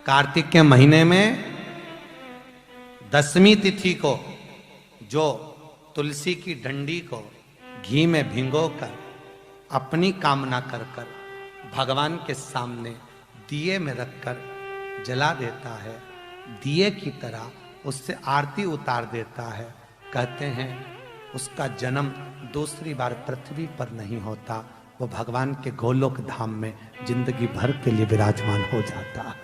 कार्तिक के महीने में 10वीं तिथि को जो तुलसी की डंडी को घी में भिगोकर अपनी कामना कर कर भगवान के सामने दिए में रखकर जला देता है, दिए की तरह उससे आरती उतार देता है, कहते हैं उसका जन्म दूसरी बार पृथ्वी पर नहीं होता, वो भगवान के गोलोक धाम में जिंदगी भर के लिए विराजमान हो जाता है।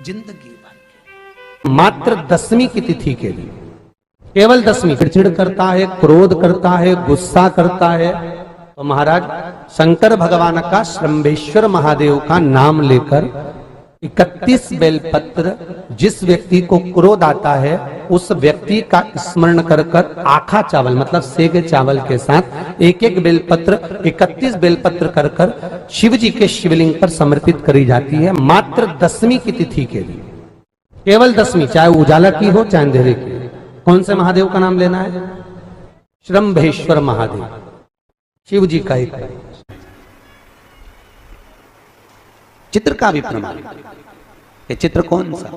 जिंदगी भर के मात्र 10वीं की तिथि के लिए, केवल 10वीं। चिड़चिड़ करता है, क्रोध करता है, गुस्सा करता है, तो महाराज शंकर भगवान का श्रंभेश्वर महादेव का नाम लेकर 31 बेलपत्र जिस व्यक्ति को क्रोध आता है उस व्यक्ति का स्मरण कर कर आखा चावल मतलब सेगे चावल के साथ एक एक बेलपत्र 31 बेलपत्र कर कर शिव जी के शिवलिंग पर समर्पित करी जाती है, मात्र 10वीं की तिथि के लिए, केवल 10वीं, चाहे उजाला की हो चाहे अंधेरे की। कौन से महादेव का नाम लेना है? श्रंभेश्वर महादेव, शिव जी का एक चित्र का भी प्रमाण। ये चित्र कौन सा?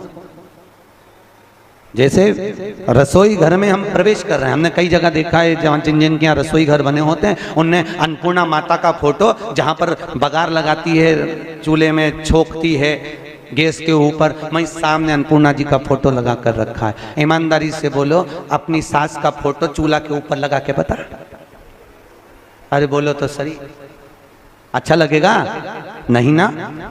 जैसे रसोई घर में हम प्रवेश कर रहे हैं, हमने कई जगह देखा है जहाँ जिन जिन के यहाँ रसोई घर बने होते हैं उनने अन्नपूर्णा माता का फोटो जहाँ पर बघार लगाती है, चूल्हे में छोकती है गैस के ऊपर, वहीं सामने अन्नपूर्णा जी का फोटो लगा कर रखा है। ईमानदारी से बोलो, अपनी सास का फोटो चूल्हा के ऊपर लगा के बता, अरे बोलो तो सही, अच्छा लगेगा? नहीं ना।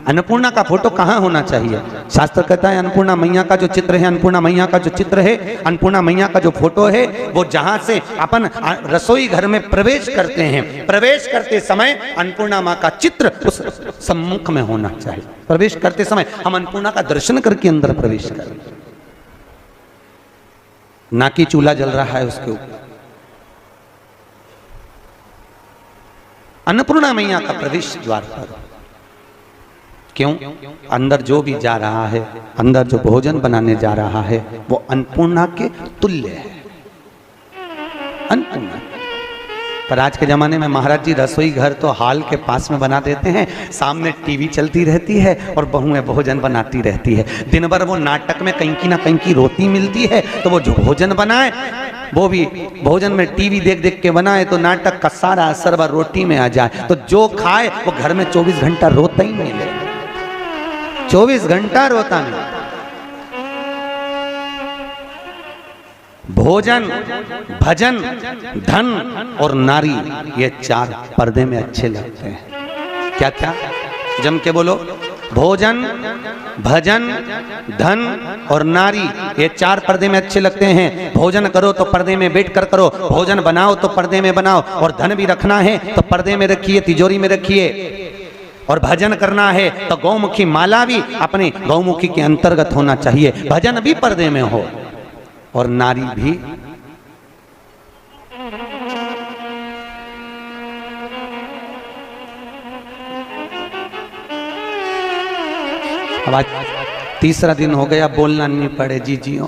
अन्नपूर्णा का फोटो कहाँ होना चाहिए? शास्त्र कहता है अन्नपूर्णा मैया का जो चित्र है, अन्नपूर्णा मैया का जो चित्र है, अन्नपूर्णा मैया का जो फोटो है, वो जहां से अपन रसोई घर में प्रवेश करते हैं, प्रवेश करते समय अन्नपूर्णा माँ का चित्र उस सम्मुख में होना चाहिए। प्रवेश करते समय हम अन्नपूर्णा का दर्शन करके अंदर प्रवेश करें, ना कि चूल्हा जल रहा है उसके ऊपर। अन्नपूर्णा मैया का प्रवेश द्वार पर क्यों? अंदर जो भी जा रहा है, अंदर जो भोजन बनाने जा रहा है वो अन्नपूर्णा के तुल्य है, अन्नपूर्णा। पर आज के जमाने में महाराज जी रसोई घर तो हाल के पास में बना देते हैं, सामने टीवी चलती रहती है और बहुएं भोजन बनाती रहती है। दिन भर वो नाटक में कहीं की ना कहीं की रोटी मिलती है, तो वो जो भोजन बनाए वो भी भोजन में टीवी देख देख के बनाए तो नाटक का सारा असर वह रोटी में आ जाए, तो जो खाए वो घर में 24 घंटा रोता ही नहीं ले, 24 घंटा रोता नहीं। भोजन, भजन, धन और नारी, ये 4 पर्दे में अच्छे लगते हैं। क्या क्या? जम के बोलो। भोजन, भजन, धन और नारी, ये 4 पर्दे में अच्छे लगते हैं। भोजन करो तो पर्दे में बैठ कर करो, भोजन बनाओ तो पर्दे में बनाओ, और धन भी रखना है तो पर्दे में रखिए, तिजोरी में रखिए। और भजन करना है तो गौमुखी माला भी अपने गौमुखी के अंतर्गत होना चाहिए, भजन भी पर्दे में हो और नारी भी। अब आज 3रा दिन हो गया, बोलना नहीं पड़े जी जियो,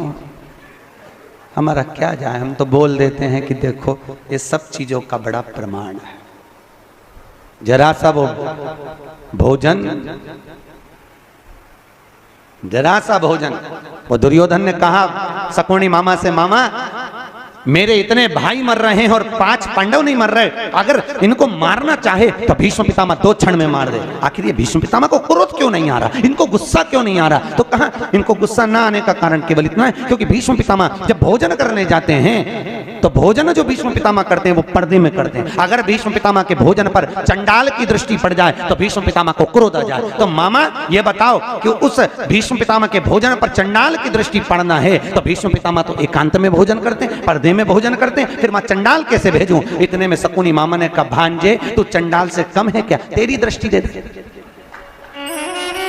हमारा क्या जाए, हम तो बोल देते हैं कि देखो ये सब चीजों का बड़ा प्रमाण है। जरा सा वो भोजन, जरा सा भोजन, वो दुर्योधन ने कहा शकुनी मामा से, मामा मेरे इतने भाई मर रहे हैं और 5 पांडव नहीं मर रहे, अगर इनको मारना चाहे तो भीष्म पितामह 2 क्षण में मार दे। आखिर ये भीष्म पितामह को क्रोध क्यों नहीं आ रहा, इनको गुस्सा क्यों नहीं आ रहा? तो कहा इनको गुस्सा ना आने का कारण केवल इतना है क्योंकि भीष्म पितामह जब भोजन करने जाते हैं तो भोजन जो भीष्म पितामह करते हैं वो पर्दे में करते हैं। अगर भीष्म पितामह के भोजन पर चंडाल की दृष्टि पड़ जाए तो भीष्म पितामह को क्रोध आ जाए। तो मामा ये बताओ कि उस भीष्म पितामह के भोजन पर चंडाल की दृष्टि पड़ना है तो भीष्म पितामह तो एकांत में भोजन करते हैं, पर्दे में भोजन करते हैं, फिर मैं चंडाल कैसे भेजूं? इतने में शकुनी मामा ने कहा भांजे तू चंडाल से कम है क्या? तेरी दृष्टि दे,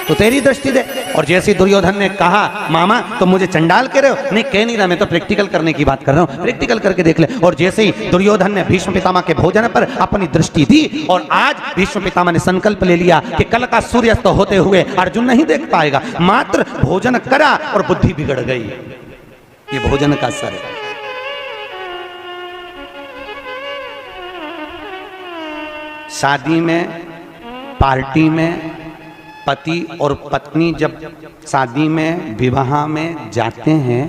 तो तेरी दृष्टि दे। और जैसे दुर्योधन ने कहा मामा तो मुझे चंडाल कह रहे हो? नहीं कह नहीं रहा, मैं तो प्रैक्टिकल करने की बात कर रहा हूं, प्रैक्टिकल करके देख ले। और जैसे ही दुर्योधन ने भीष्म पितामह के भोजन पर अपनी दृष्टि दी और आज भीष्म पितामह ने संकल्प ले लिया कि कल का सूर्यास्त होते हुए अर्जुन नहीं देख पाएगा, मात्र भोजन करा और बुद्धि बिगड़ गई। ये भोजन का असर है। शादी में, पार्टी में, पति और पत्नी जब शादी में विवाह में जाते हैं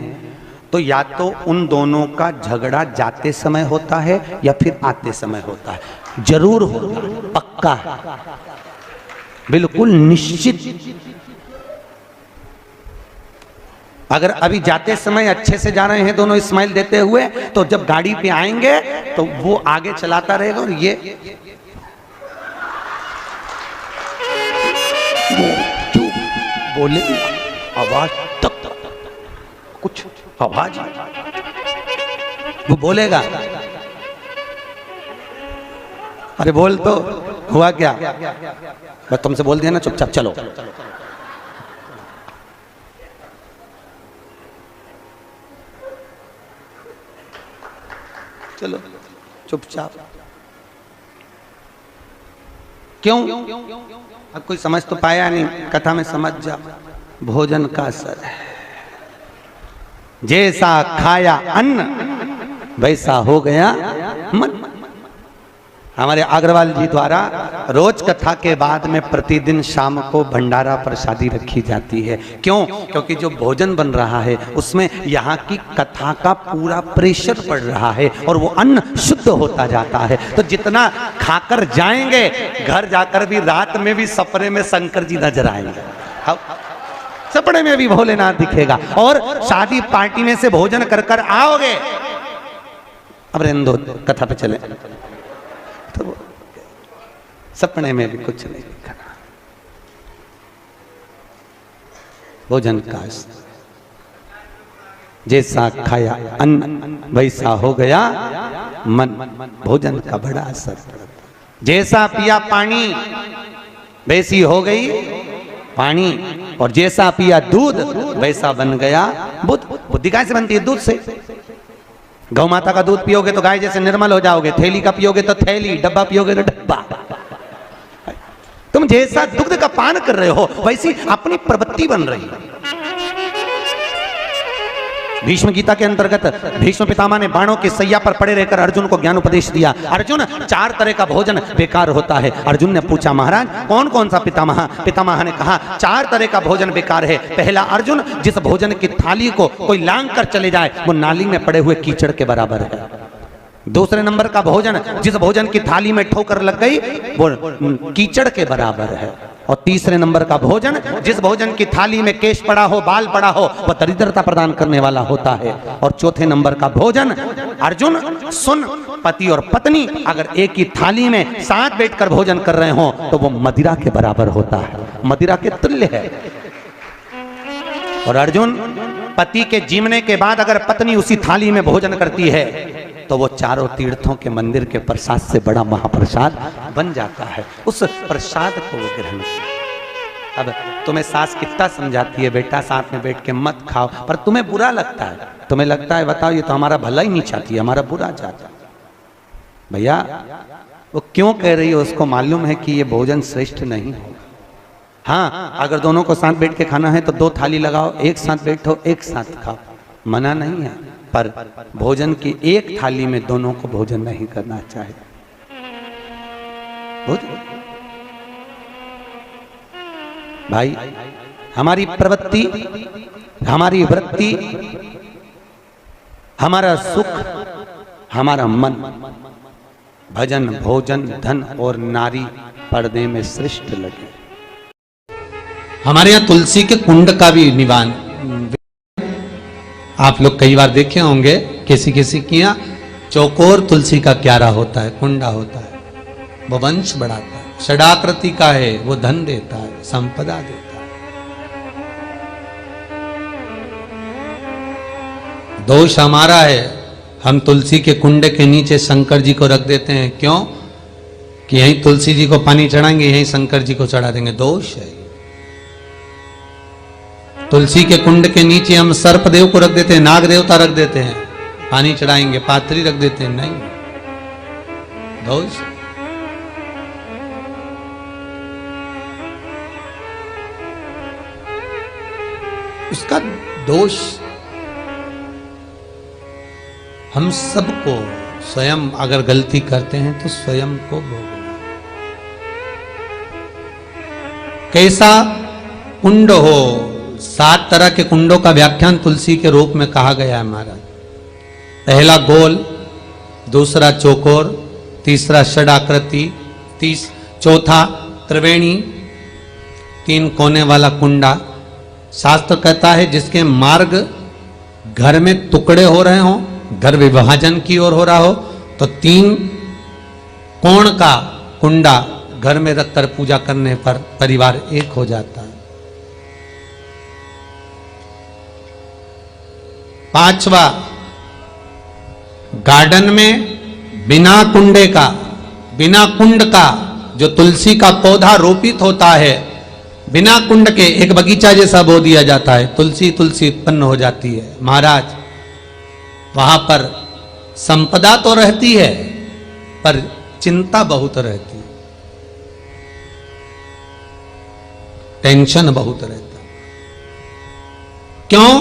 तो या तो उन दोनों का झगड़ा जाते समय होता है या फिर आते समय होता है, जरूर होता है, पक्का है, बिल्कुल निश्चित। अगर अभी जाते समय अच्छे से जा रहे हैं दोनों स्माइल देते हुए, तो जब गाड़ी पे आएंगे तो वो आगे चलाता रहेगा और ये बोले आवाज तक कुछ आवाज वो बोलेगा, अरे बोल तो, हुआ क्या, बस तुमसे बोल दिया ना, चुपचाप चलो। चलो चुपचाप। क्यों? अब कोई समझ तो पाया नहीं, कथा में समझ जा। भोजन का असर है, जैसा खाया अन्न वैसा हो गया मन। हमारे अग्रवाल जी द्वारा रोज कथा के बाद में प्रतिदिन शाम को भंडारा प्रसादी रखी जाती है। क्यों? क्योंकि जो भोजन बन रहा है उसमें यहाँ की कथा का पूरा प्रेशर पड़ रहा है और वो अन्न शुद्ध होता जाता है। तो जितना खाकर जाएंगे, घर जाकर भी रात में भी सपने में शंकर जी नजर आएंगे, सपने में भी भोलेनाथ दिखेगा। और शादी पार्टी में से भोजन कर कर आओगे, अब रहने दो, कथा पे चले, तो सपने में भी कुछ नहीं दिखना। भोजन का जैसा खाया अन्न वैसा हो गया मन। भोजन का बड़ा असर पड़ता। जैसा पिया पानी वैसी हो गई पानी, और जैसा पिया दूध वैसा बन गया बुद्ध। बुद्धि कैसे बनती है? दूध से। गौ माता का दूध पियोगे तो गाय जैसे निर्मल हो जाओगे, थैली का पियोगे तो थैली, डब्बा पियोगे तो डब्बा। तुम जैसा दुग्ध का पान कर रहे हो वैसी अपनी प्रवृत्ति बन रही है। भीष्म गीता के अंतर्गत भीष्म पितामह ने बाणों की सैया पर पड़े रहकर अर्जुन को ज्ञान उपदेश दिया। अर्जुन, 4 तरह का भोजन बेकार होता है। अर्जुन ने पूछा, महाराज कौन कौन सा पितामह? पितामह ने कहा 4 तरह का भोजन बेकार है। पहला, अर्जुन, जिस भोजन की थाली को कोई लांग कर चले जाए वो नाली में पड़े हुए कीचड़ के बराबर है। दूसरे नंबर का भोजन, जिस भोजन की थाली में ठोकर लग गई वो कीचड़ के बराबर है। और तीसरे नंबर का भोजन, जिस भोजन की थाली में केश पड़ा हो, बाल पड़ा हो, वह दरिद्रता प्रदान करने वाला होता है। और चौथे नंबर का भोजन, अर्जुन सुन, पति और पत्नी अगर एक ही थाली में साथ बैठकर भोजन कर रहे हो तो वो मदिरा के बराबर होता है, मदिरा के तुल्य है। और अर्जुन, पति के जीवने के बाद अगर पत्नी उसी थाली में भोजन करती है तो वो चारों तीर्थों के मंदिर के प्रसाद से बड़ा महाप्रसाद बन जाता है। उस प्रसाद को वो ग्रहण करता। अब तुम्हें सास कितना समझाती है, बेटा साथ में बैठ के मत खाओ, पर तुम्हें बुरा लगता है। तुम्हें लगता है बताओ ये तो हमारा भला ही नहीं चाहती है, हमारा बुरा चाहता है। भैया वो क्यों कह रही है, उसको मालूम है कि ये भोजन श्रेष्ठ नहीं है। हाँ, अगर दोनों को साथ बैठ के खाना है तो 2 थाली लगाओ, एक साथ बैठो, एक साथ खाओ, मना नहीं है। पर भोजन की एक थाली में दोनों को भोजन नहीं करना चाहिए। भाई, हमारी प्रवृत्ति, हमारी वृत्ति, हमारा सुख, हमारा मन भजन, भोजन, धन और नारी पर्दे में श्रेष्ठ लगे। हमारे यहाँ तुलसी के कुंड का भी निवान आप लोग कई बार देखे होंगे, किसी किसी के यहाँ चौकोर तुलसी का क्यारा होता है, कुंडा होता है, वो वंश बढ़ाता है। षडाकृति का है, वो धन देता है, संपदा देता है। दोष हमारा है, हम तुलसी के कुंड के नीचे शंकर जी को रख देते हैं। क्यों? कि यहीं तुलसी जी को पानी चढ़ाएंगे, यहीं शंकर जी को चढ़ा देंगे। दोष है। तुलसी के कुंड के नीचे हम सर्पदेव को रख देते हैं, नाग देवता रख देते हैं, पानी चढ़ाएंगे, पात्री रख देते हैं, नहीं, दोष। उसका दोष हम सबको, स्वयं अगर गलती करते हैं तो स्वयं को भोगना। कैसा कुंड हो, 7 तरह के कुंडों का व्याख्यान तुलसी के रूप में कहा गया है महाराज। पहला गोल, दूसरा चौकोर, तीसरा षडाकृति, चौथा त्रिवेणी, 3 कोने वाला कुंडा। शास्त्र कहता है जिसके मार्ग घर में टुकड़े हो रहे हो, घर विभाजन की ओर हो रहा हो, तो 3 कोण का कुंडा घर में रखकर पूजा करने पर परिवार एक हो जाता है। 5वां, गार्डन में बिना कुंडे का, बिना कुंड का जो तुलसी का पौधा रोपित होता है, बिना कुंड के एक बगीचा जैसा बो दिया जाता है, तुलसी तुलसी उत्पन्न हो जाती है। महाराज वहां पर संपदा तो रहती है पर चिंता बहुत रहती है, टेंशन बहुत रहता है। क्यों?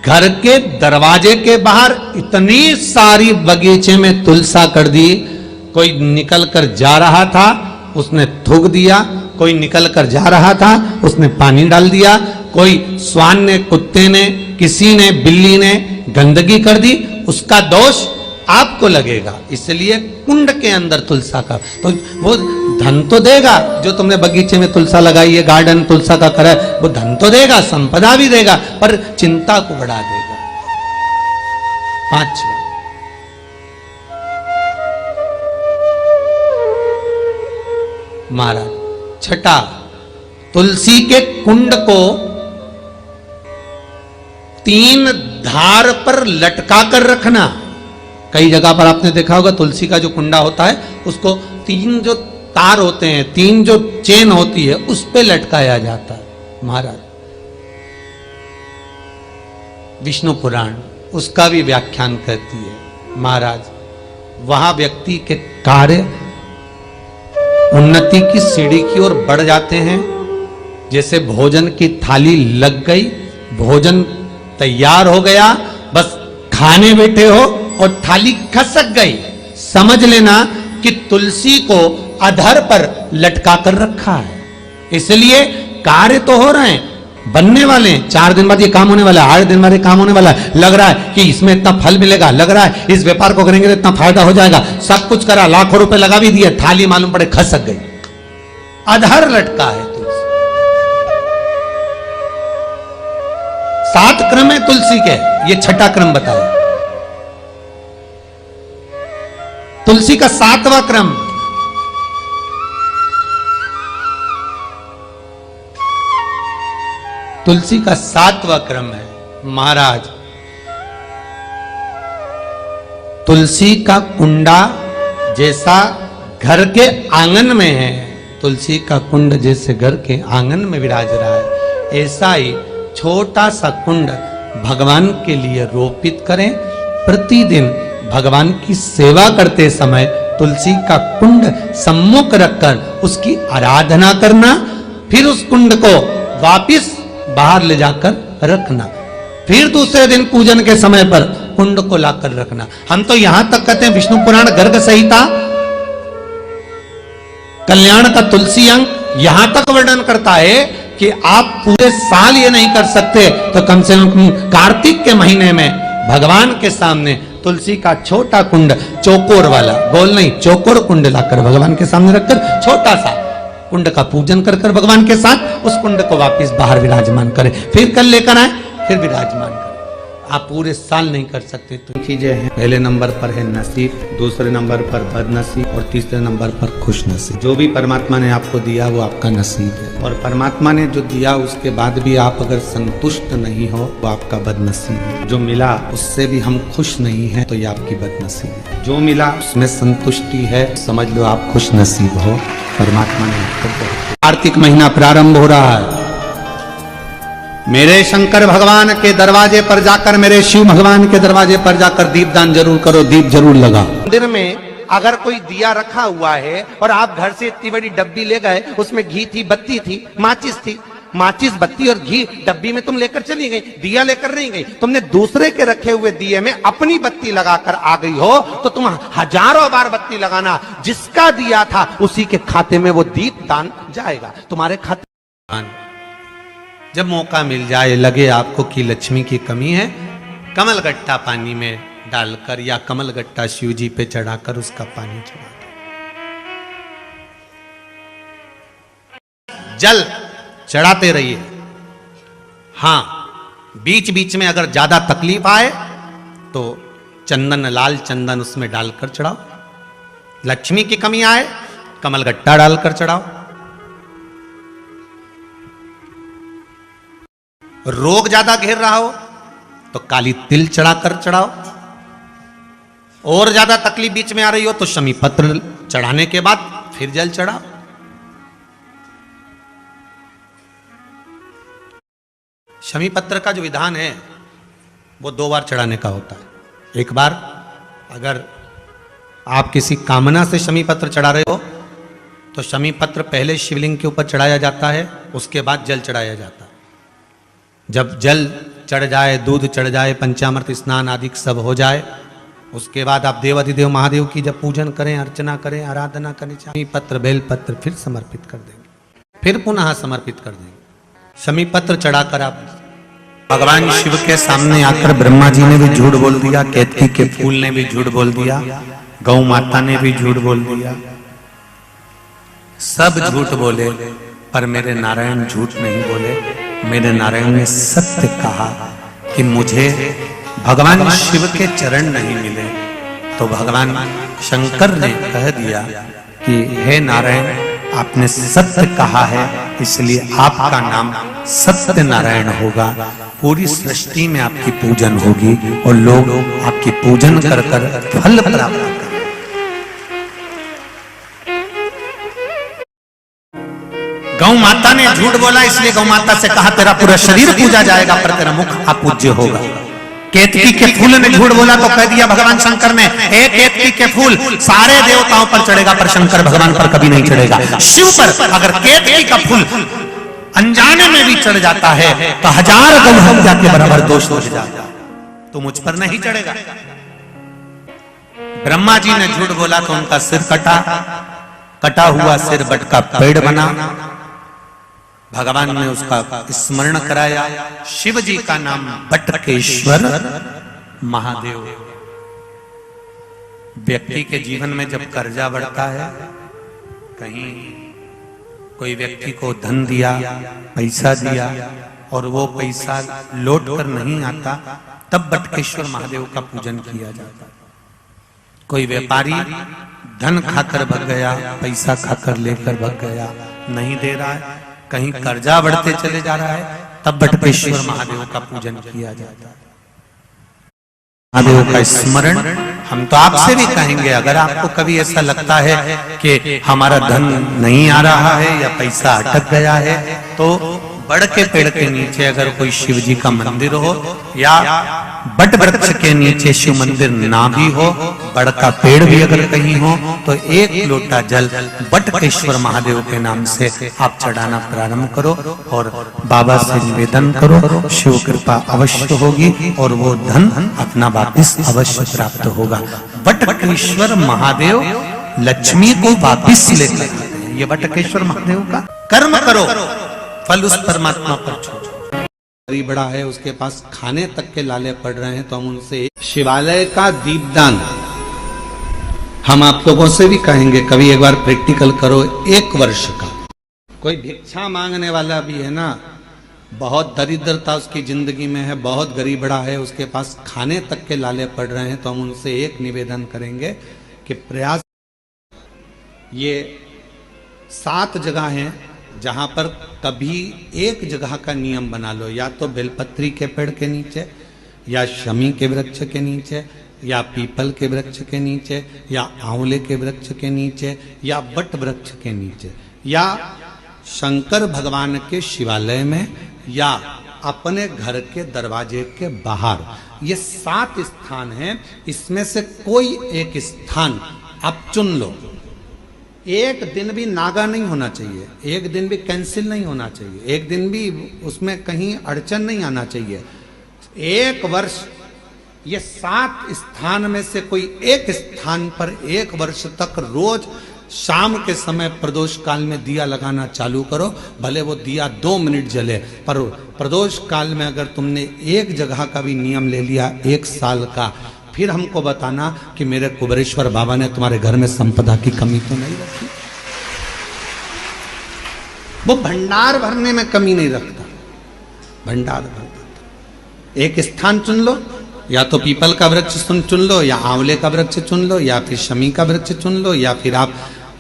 घर के दरवाजे के बाहर इतनी सारी बगीचे में तुलसा कर दी। कोई निकल कर जा रहा था, उसने थूक दिया, कोई निकल कर जा रहा था, उसने पानी डाल दिया, कोई श्वान ने, कुत्ते ने, किसी ने, बिल्ली ने गंदगी कर दी, उसका दोष आपको लगेगा। इसलिए कुंड के अंदर तुलसा का, तो वो धन तो देगा, जो तुमने बगीचे में तुलसा लगाई है, गार्डन तुलसा का करा है, वो धन तो देगा, संपदा भी देगा, पर चिंता को बढ़ा देगा। 5वां, महाराज 6, तुलसी के कुंड को 3 धार पर लटका कर रखना। कई जगह पर आपने देखा होगा तुलसी का जो कुंडा होता है उसको 3 जो तार होते हैं, 3 जो चेन होती है, उस पे लटकाया जाता है। महाराज विष्णु पुराण उसका भी व्याख्यान करती है। महाराज वहां व्यक्ति के कार्य उन्नति की सीढ़ी की ओर बढ़ जाते हैं। जैसे भोजन की थाली लग गई, भोजन तैयार हो गया, बस खाने बैठे हो और थाली खसक गई, समझ लेना कि तुलसी को अधर पर लटका कर रखा है। इसलिए कार्य तो हो रहे हैं, बनने वाले हैं, 4 दिन बाद ये काम होने वाला है, 8 दिन बाद ये काम होने वाला है, लग रहा है कि इसमें इतना फल मिलेगा, लग रहा है इस व्यापार को करेंगे तो इतना फायदा हो जाएगा, सब कुछ करा, लाखों रुपए लगा भी दिए, थाली मालूम पड़े खसक गई, अधर लटका है तुलसी। 7 क्रम है तुलसी के, ये 6ठा क्रम बताया। तुलसी का 7वां क्रम, तुलसी का 7वां क्रम है। महाराज तुलसी का कुंडा जैसा घर के आंगन में है, तुलसी का कुंड जैसे घर के आंगन में विराज रहा है, ऐसा ही छोटा सा कुंड भगवान के लिए रोपित करें। प्रतिदिन भगवान की सेवा करते समय तुलसी का कुंड सम्मुख रखकर उसकी आराधना करना, फिर उस कुंड को वापिस बाहर ले जाकर रखना, फिर दूसरे दिन पूजन के समय पर कुंड को लाकर रखना। हम तो यहां तक कहते हैं विष्णु पुराण गर्ग संहिता कल्याण का तुलसी अंग यहां तक वर्णन करता है कि आप पूरे साल ये नहीं कर सकते तो कम से कम कार्तिक के महीने में भगवान के सामने तुलसी का छोटा कुंड, चौकोर वाला, गोल नहीं, चौकोर कुंड लाकर भगवान के सामने रखकर छोटा सा कुंड का पूजन कर कर भगवान के साथ उस कुंड को वापस बाहर विराजमान करें, फिर कल लेकर आए, फिर विराजमान करें। आप पूरे साल नहीं कर सकते। तो चीजें हैं, पहले नंबर पर है नसीब, दूसरे नंबर पर बदनसीब और तीसरे नंबर पर खुश नसीब। जो भी परमात्मा ने आपको दिया वो आपका नसीब है, और परमात्मा ने जो दिया उसके बाद भी आप अगर संतुष्ट नहीं हो वो आपका बदनसीब है। जो मिला उससे भी हम खुश नहीं है तो ये आपकी बदनसीब है। जो मिला उसमें संतुष्टि है, समझ लो आप खुश नसीब हो, परमात्मा ने आपको दिया। कार्तिक महीना प्रारंभ हो रहा है, मेरे शंकर भगवान के दरवाजे पर जाकर, मेरे शिव भगवान के दरवाजे पर जाकर दीपदान जरूर करो, दीप जरूर लगाओ। मंदिर में अगर कोई दिया रखा हुआ है और आप घर से इतनी बड़ी डब्बी ले गए, उसमें घी थी, बत्ती थी, माचिस थी, माचिस, बत्ती और घी डब्बी में तुम लेकर चली गई, दिया लेकर नहीं गई, तुमने दूसरे के रखे हुए दिए में अपनी बत्ती लगाकर आ गई हो तो तुम हजारों बार बत्ती लगाना, जिसका दिया था उसी के खाते में वो दीप दान जाएगा, तुम्हारे खाते। जब मौका मिल जाए, लगे आपको कि लक्ष्मी की कमी है, कमलगट्टा पानी में डालकर या कमलगट्टा शिव जी पे चढ़ाकर उसका पानी चढ़ा दो। जल चढ़ाते रहिए। हां, बीच बीच में अगर ज्यादा तकलीफ आए तो चंदन, लाल चंदन उसमें डालकर चढ़ाओ। लक्ष्मी की कमी आए, कमलगट्टा डालकर चढ़ाओ। रोग ज्यादा घेर रहा हो तो काली तिल चढ़ाकर चढ़ाओ। और ज्यादा तकलीफ बीच में आ रही हो तो शमी पत्र चढ़ाने के बाद फिर जल चढ़ाओ। शमी पत्र का जो विधान है वो 2 बार चढ़ाने का होता है। एक बार अगर आप किसी कामना से शमी पत्र चढ़ा रहे हो तो शमी पत्र पहले शिवलिंग के ऊपर चढ़ाया जाता है, उसके बाद जल चढ़ाया जाता है। जब जल चढ़ जाए, दूध चढ़ जाए, पंचामृत स्नान आदि सब हो जाए, उसके बाद आप देवाधिदेव महादेव की जब पूजन करें, अर्चना करें, आराधना करें, शमी पत्र बेल पत्र फिर समर्पित कर देंगे, फिर पुनः समर्पित कर देंगे। शमी पत्र चढ़ाकर आप भगवान शिव के सामने आकर ब्रह्मा जी ने भी झूठ बोल दिया, केतकी के फूल ने भी झूठ बोल दिया, गौ माता ने भी झूठ बोल दिया, सब झूठ बोले, पर मेरे नारायण झूठ नहीं बोले। मेरे नारायण ने सत्य कहा कि मुझे भगवान शिव के चरण नहीं मिले, तो भगवान शंकर ने कह दिया कि हे नारायण, आपने सत्य कहा है, इसलिए आपका नाम सत्य नारायण होगा। पूरी सृष्टि में आपकी पूजन होगी और लोग आपकी पूजन कर कर फल प्राप्त करेंगे। गौ माता ने झूठ बोला, इसलिए गौ माता से कहा तेरा पूरा शरीर पूजा जाएगा पर तेरा मुख अपूज्य होगा। केतकी के फूल ने झूठ बोला तो कह दिया भगवान शंकर ने, हे केतकी के फूल सारे देवताओं पर चढ़ेगा पर शंकर भगवान पर कभी नहीं चढ़ेगा। शिव पर अगर केतकी का फूल अनजाने में भी चढ़ जाता है तो 1000 गौ हत्या के बराबर दोष हो जाएगा, तो मुझ पर नहीं चढ़ेगा। ब्रह्मा जी ने झूठ बोला तो उनका सिर कटा, कटा हुआ सिर बट का पेड़ बना। भगवान ने उसका स्मरण कराया। शिव जी का नाम बटकेश्वर महादेव। व्यक्ति के जीवन में जब कर्जा बढ़ता है, कहीं कोई व्यक्ति को धन दिया, पैसा दिया और वो पैसा लौट कर नहीं आता, तब बटकेश्वर महादेव का पूजन किया जाता है। कोई व्यापारी धन खाकर भग गया, पैसा खाकर लेकर भग गया, नहीं दे रहा है, कहीं कर्जा बढ़ते चले जा रहा है, तब बटकेश्वर महादेव का पूजन किया जाता है। महादेव का स्मरण हम तो आपसे भी कहेंगे, अगर आपको कभी ऐसा लगता है कि हमारा धन नहीं आ रहा है या पैसा अटक गया है, तो बड़ के पेड़ के नीचे अगर कोई शिव जी का मंदिर हो या बट वृक्ष के नीचे शिव मंदिर ना भी हो, बड़ का पेड़ भी अगर कहीं हो, तो 1 लोटा जल बटकेश्वर महादेव के नाम से आप चढ़ाना प्रारंभ करो और बाबा से निवेदन करो। शिव कृपा अवश्य होगी और वो धन अपना वापिस अवश्य प्राप्त होगा। बटकेश्वर महादेव लक्ष्मी को वापिस लेकर आते हैं। ये बटकेश्वर महादेव का कर्म करो, फल उस परमात्मा पर छोड़ो। गरीब बड़ा है, उसके पास खाने तक के लाले पड़ रहे हैं, तो हम उनसे शिवालय का दीपदान हम आप लोगों से भी कहेंगे, कभी एक बार प्रैक्टिकल करो। 1 वर्ष का कोई भिक्षा मांगने वाला भी है ना, बहुत दरिद्रता उसकी जिंदगी में है, बहुत गरीब बड़ा है, उसके पास खाने तक के लाले पड़ रहे हैं, तो हम उनसे एक निवेदन करेंगे कि प्रयास, ये 7 जगह हैं जहां पर कभी एक जगह का नियम बना लो, या तो बेलपत्री के पेड़ के नीचे, या शमी के वृक्ष के नीचे, या पीपल के वृक्ष के नीचे, या आंवले के वृक्ष के नीचे, या बट वृक्ष के नीचे, या शंकर भगवान के शिवालय में, या अपने घर के दरवाजे के बाहर। ये 7 स्थान हैं, इसमें से कोई एक स्थान आप चुन लो। एक दिन भी नागा नहीं होना चाहिए, एक दिन भी कैंसिल नहीं होना चाहिए, एक दिन भी उसमें कहीं अड़चन नहीं आना चाहिए। 1 वर्ष ये 7 स्थान में से कोई एक स्थान पर 1 वर्ष तक रोज शाम के समय प्रदोष काल में दिया लगाना चालू करो, भले वो दिया 2 मिनट जले, पर प्रदोष काल में अगर तुमने एक जगह का भी नियम ले लिया 1 साल का, फिर हमको बताना कि मेरे कुबेरेश्वर बाबा ने तुम्हारे घर में संपदा की कमी तो नहीं रखी। वो भंडार भरने में कमी नहीं रखता, भंडार भरता। एक स्थान चुन लो, या तो पीपल का वृक्ष चुन लो, या आंवले का वृक्ष चुन लो, या फिर शमी का वृक्ष चुन लो, या फिर आप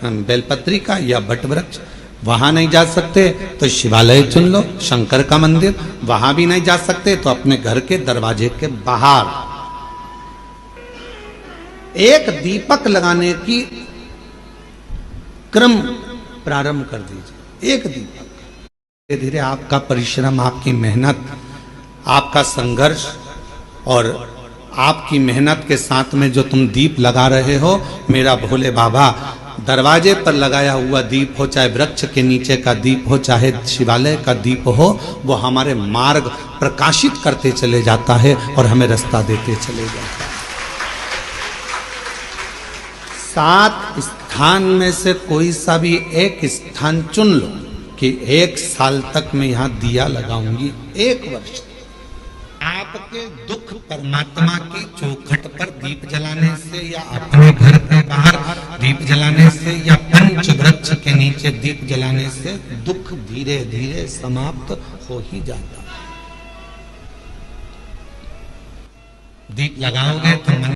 बेलपत्री का या बट वृक्ष। वहां नहीं जा सकते तो शिवालय चुन लो, शंकर का मंदिर। वहां भी नहीं जा सकते तो अपने घर के दरवाजे के बाहर एक दीपक लगाने की क्रम प्रारंभ कर दीजिए। एक दीपक, धीरे धीरे आपका परिश्रम, आपकी मेहनत, आपका संघर्ष और आपकी मेहनत के साथ में जो तुम दीप लगा रहे हो, मेरा भोले बाबा दरवाजे पर लगाया हुआ दीप हो, चाहे वृक्ष के नीचे का दीप हो, चाहे शिवालय का दीप हो, वो हमारे मार्ग प्रकाशित करते चले जाता है और हमें रास्ता देते चले जाता है। 7 स्थान में से कोई सा भी एक स्थान चुन लो कि 1 साल तक मैं यहां दिया लगाऊंगी। 1 वर्ष आपके दुख परमात्मा की चौखट पर दीप जलाने से, या अपने घर के बाहर दीप जलाने से, या पंच वृक्ष के नीचे दीप जलाने से दुख धीरे धीरे समाप्त हो ही जाता है। दीप लगाओगे तो मन